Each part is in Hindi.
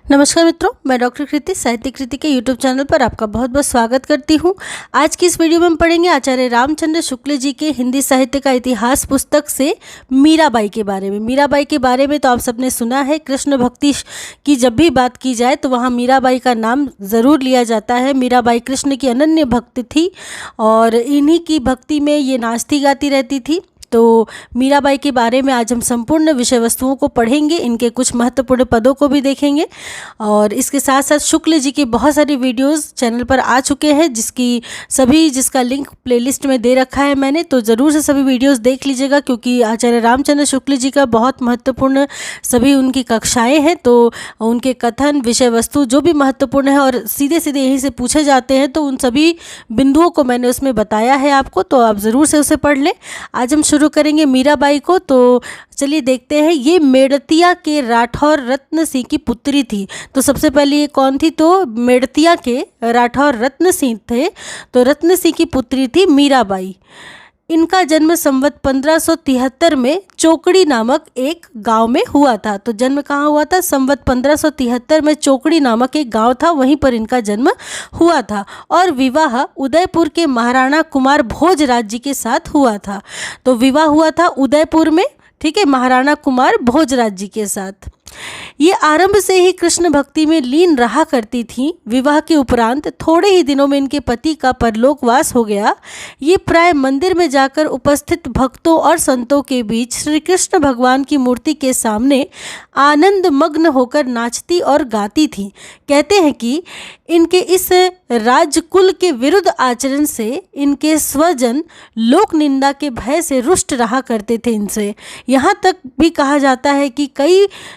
नमस्कार मित्रों, मैं डॉक्टर कृति साहित्य कृति के यूट्यूब चैनल पर आपका बहुत बहुत स्वागत करती हूँ। आज की इस वीडियो में हम पढ़ेंगे आचार्य रामचंद्र शुक्ल जी के हिंदी साहित्य का इतिहास पुस्तक से मीराबाई के बारे में। मीराबाई के बारे में तो आप सबने सुना है, कृष्ण भक्ति की जब भी बात की जाए तो वहाँ मीराबाई का नाम ज़रूर लिया जाता है। मीराबाई कृष्ण की अनन्य भक्त थी और इन्हीं की भक्ति में ये नाचती गाती रहती थी। तो मीराबाई के बारे में आज हम संपूर्ण विषय वस्तुओं को पढ़ेंगे, इनके कुछ महत्वपूर्ण पदों को भी देखेंगे और इसके साथ साथ शुक्ल जी के बहुत सारे वीडियोस चैनल पर आ चुके हैं जिसका लिंक प्लेलिस्ट में दे रखा है मैंने। तो ज़रूर से सभी वीडियोस देख लीजिएगा क्योंकि आचार्य रामचंद्र शुक्ल जी का बहुत महत्वपूर्ण सभी उनकी कक्षाएँ हैं। तो उनके कथन, विषय वस्तु जो भी महत्वपूर्ण है और सीधे सीधे यहीं से पूछे जाते हैं, तो उन सभी बिंदुओं को मैंने उसमें बताया है आपको, तो आप ज़रूर से उसे पढ़ लें। आज हम शुरू करेंगे मीराबाई को। तो चलिए देखते हैं। ये मेड़तिया के राठौर रत्न सिंह की पुत्री थी। तो सबसे पहले ये कौन थी? तो मेड़तिया के राठौर रत्न सिंह थे, तो रत्न सिंह की पुत्री थी मीराबाई। इनका जन्म संवत 1573 में चोकड़ी नामक एक गांव में हुआ था। तो जन्म कहाँ हुआ था? संवत 1573 में चोकड़ी नामक एक गांव था, वहीं पर इनका जन्म हुआ था और विवाह उदयपुर के महाराणा कुमार भोजराज जी के साथ हुआ था। तो विवाह हुआ था उदयपुर में, ठीक है, महाराणा कुमार भोजराज जी के साथ। ये आरंभ से ही कृष्ण भक्ति में लीन रहा करती थीं। विवाह के उपरांत थोड़े ही दिनों में इनके पति का परलोकवास हो गया। ये प्राय मंदिर में जाकर उपस्थित भक्तों और संतों के बीच श्री कृष्ण भगवान की मूर्ति के सामने आनंद मग्न होकर नाचती और गाती थीं। कहते हैं कि इनके इस राजकुल के विरुद्ध आचरण से इनके स्वजन लोक निंदा के भय से रुष्ट रहा करते थे इनसे। यहाँ तक भी कहा जाता है कि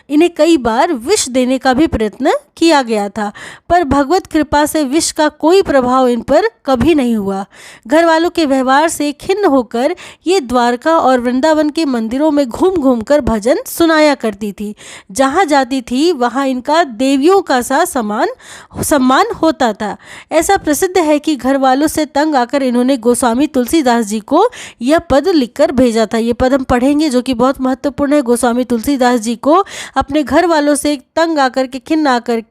इन्हें कई बार विष देने का भी प्रयत्न किया गया था, पर भगवत कृपा से विष का कोई प्रभाव इन पर कभी नहीं हुआ। घर वालों के व्यवहार से खिन्न होकर ये द्वारका और वृंदावन के मंदिरों में घूम घूम कर भजन सुनाया करती थी। जहाँ जाती थी वहाँ इनका देवियों का सा सम्मान होता था। ऐसा प्रसिद्ध है कि घर वालों से तंग आकर इन्होंने गोस्वामी तुलसीदास जी को यह पद लिखकर भेजा था। ये पद हम पढ़ेंगे जो कि बहुत महत्वपूर्ण है। गोस्वामी तुलसीदास जी को अपने घर वालों से तंग आकर के, खिन्न आकर के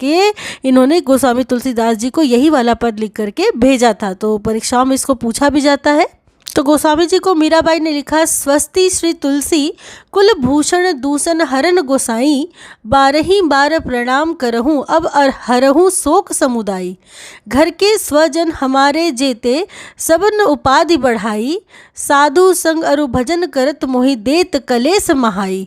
इन्होंने गोस्वामी तुलसीदास जी को यही वाला पद लिख करके भेजा था। तो परीक्षाओं में इसको पूछा भी जाता है। तो गोस्वामी जी को मीराबाई ने लिखा, स्वस्ति श्री तुलसी कुल भूषण दूषण हरन गोसाई, बारही बार प्रणाम करहूँ अब हरहूँ शोक समुदाई। घर के स्वजन हमारे जेते सबन उपाधि बढ़ाई, साधु संग अरु भजन करत मोहि देत कलेस महाई।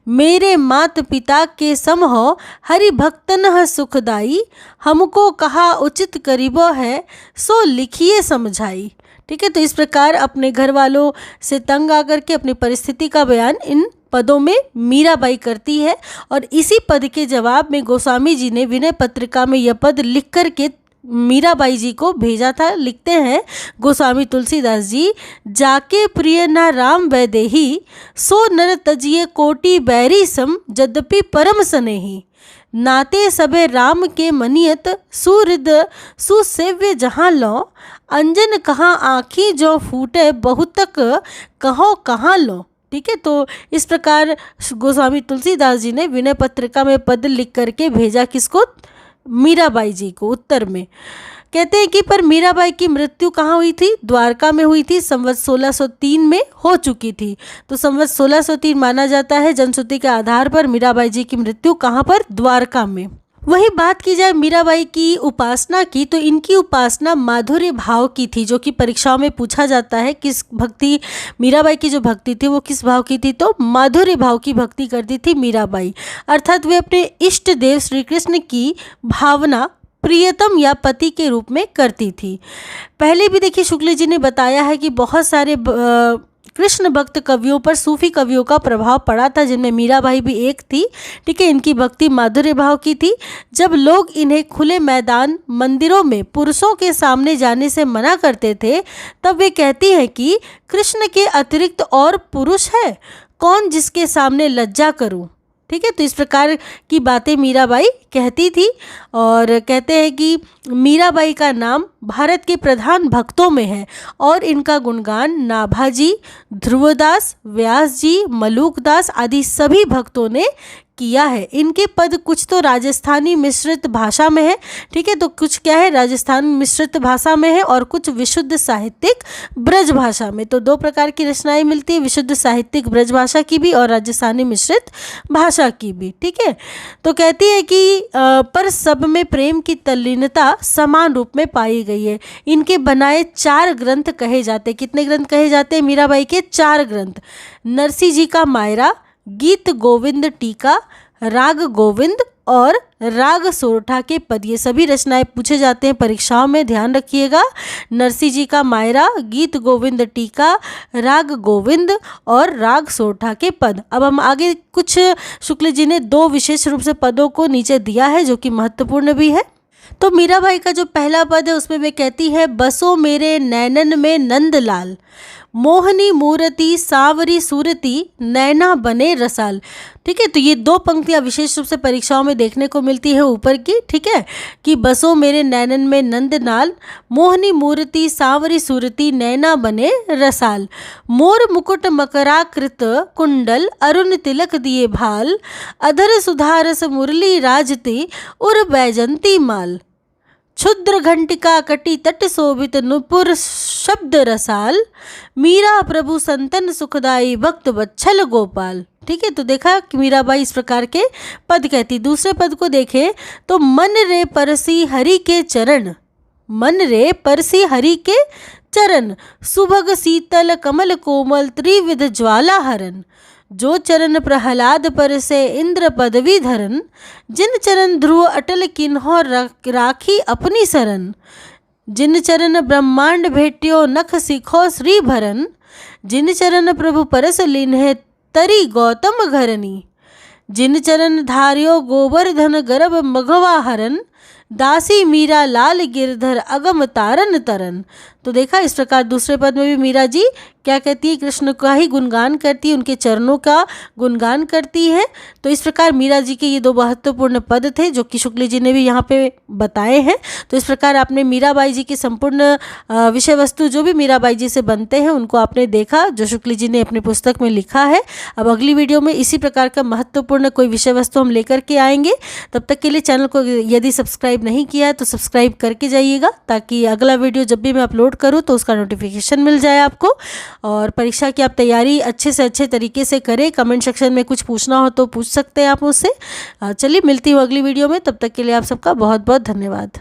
मेरे मात पिता के सम हो हरि भक्तन ह सुखदाई, हमको कहा उचित करीबो है सो लिखिए समझाई। ठीक है, तो इस प्रकार अपने घर वालों से तंग आकर के अपनी परिस्थिति का बयान इन पदों में मीराबाई करती है और इसी पद के जवाब में गोस्वामी जी ने विनय पत्रिका में यह पद लिख कर के मीराबाई जी को भेजा था। लिखते हैं गोस्वामी तुलसीदास जी, जाके प्रिय न राम वैदेही, सो नर तजिए कोटि बैरी सम, यद्यपि परम स्नेही। नाते सबे राम के मनियत, सुहृद सुसेव्य जहाँ लो, अंजन कहाँ आँखी जो फूटे, बहुतक कहो कहाँ लो। ठीक है, तो इस प्रकार गोस्वामी तुलसीदास जी ने विनय पत्रिका में पद लिख करके भेजा किसको? मीराबाई जी को। उत्तर में कहते हैं कि पर मीराबाई की मृत्यु कहाँ हुई थी? द्वारका में हुई थी। संवत 1603 में हो चुकी थी। तो संवत 1603 माना जाता है जनश्रुति के आधार पर मीराबाई जी की मृत्यु कहाँ पर? द्वारका में। वही बात की जाए मीराबाई की उपासना की, तो इनकी उपासना माधुर्य भाव की थी, जो कि परीक्षाओं में पूछा जाता है। किस भक्ति, मीराबाई की जो भक्ति थी वो किस भाव की थी? तो माधुर्य भाव की भक्ति करती थी मीराबाई। अर्थात वे अपने इष्ट देव श्री कृष्ण की भावना प्रियतम या पति के रूप में करती थी। पहले भी देखिए शुक्ल जी ने बताया है कि बहुत सारे कृष्ण भक्त कवियों पर सूफी कवियों का प्रभाव पड़ा था, जिनमें मीराबाई भी एक थी। ठीक है, इनकी भक्ति माधुर्य भाव की थी। जब लोग इन्हें खुले मैदान मंदिरों में पुरुषों के सामने जाने से मना करते थे, तब वे कहती हैं कि कृष्ण के अतिरिक्त और पुरुष है कौन जिसके सामने लज्जा करूं। ठीक है, तो इस प्रकार की बातें मीराबाई कहती थी। और कहते हैं कि मीराबाई का नाम भारत के प्रधान भक्तों में है और इनका गुणगान नाभाजी, ध्रुवदास, व्यास जी, मलूकदास आदि सभी भक्तों ने किया है। इनके पद कुछ तो राजस्थानी मिश्रित भाषा में है, ठीक है, तो कुछ क्या है राजस्थान मिश्रित भाषा में है और कुछ विशुद्ध साहित्यिक ब्रज भाषा में। तो दो प्रकार की रचनाएं मिलती है, विशुद्ध साहित्यिक ब्रज भाषा की भी और राजस्थानी मिश्रित भाषा की भी, ठीक है। तो कहती है कि पर सब में प्रेम की तल्लीनता समान रूप में पाई गई है। इनके बनाए 4 ग्रंथ कहे जाते। कितने ग्रंथ कहे जाते हैं मीराबाई के? 4 ग्रंथ। नरसिंह जी का मायरा, गीत गोविंद टीका, राग गोविंद और राग सोरठा के पद। ये सभी रचनाएं पूछे जाते हैं परीक्षाओं में, ध्यान रखिएगा। नरसिंह जी का मायरा, गीत गोविंद टीका, राग गोविंद और राग सोरठा के पद। अब हम आगे कुछ शुक्ल जी ने 2 विशेष रूप से पदों को नीचे दिया है जो कि महत्वपूर्ण भी है। तो मीराबाई का जो पहला पद है उसमें वे कहती है, बसो मेरे नैनन में नंदलाल, मोहनी मूर्ति सांवरी सूरती, नैना बने रसाल। ठीक है, तो ये 2 पंक्तियां विशेष रूप से परीक्षाओं में देखने को मिलती है ऊपर की, ठीक है, कि बसो मेरे नैनन में नंदलाल, मोहनी मूर्ति सांवरी सूरती, नैना बने रसाल, मोर मुकुट मकराकृत कुंडल, अरुण तिलक दिए भाल, अधर सुधारस मुरली राजती, उर बैजंती माल, क्षुद्र घंटिका कटी तट शोभित नुपुर शब्द रसाल, मीरा प्रभु संतन सुखदाई भक्त वत्सल गोपाल। ठीक है, तो देखा कि मीराबाई इस प्रकार के पद कहती। दूसरे पद को देखें तो, मन रे परसी हरि के चरण, मन रे परसी हरि के चरण, सुभग शीतल कमल कोमल त्रिविध ज्वाला हरन, जो चरण प्रहलाद पर से इंद्र पदवी धरन, जिन चरण ध्रुव अटल किन्हो राखी अपनी शरण, जिन चरण ब्रह्मांड भेट्यो नख सिखो श्री भरन, जिन चरण प्रभु परस लीन्हे तरी गौतम घरनी, जिन चरण धार्यो गोवर्धन गर्भ मघवा हरन, दासी मीरा लाल गिरधर अगम तारन तरन। तो देखा इस प्रकार दूसरे पद में भी मीरा जी क्या कहती है, कृष्ण का ही गुणगान करती है, उनके चरणों का गुणगान करती है। तो इस प्रकार मीरा जी के ये 2 महत्वपूर्ण पद थे जो कि शुक्ल जी ने भी यहाँ पे बताए हैं। तो इस प्रकार आपने मीराबाई जी की संपूर्ण विषय वस्तु जो भी मीराबाई जी से बनते हैं उनको आपने देखा, जो शुक्ल जी ने अपनी पुस्तक में लिखा है। अब अगली वीडियो में इसी प्रकार का महत्वपूर्ण कोई विषय वस्तु हम लेकर के आएंगे। तब तक के लिए चैनल को यदि सब्सक्राइब नहीं किया है तो सब्सक्राइब करके जाइएगा, ताकि अगला वीडियो जब भी मैं अपलोड करूँ तो उसका नोटिफिकेशन मिल जाए आपको। और परीक्षा की आप तैयारी अच्छे से अच्छे तरीके से करें। कमेंट सेक्शन में कुछ पूछना हो तो पूछ सकते हैं आप मुझसे। चलिए मिलती हूँ अगली वीडियो में, तब तक के लिए आप सबका बहुत बहुत धन्यवाद।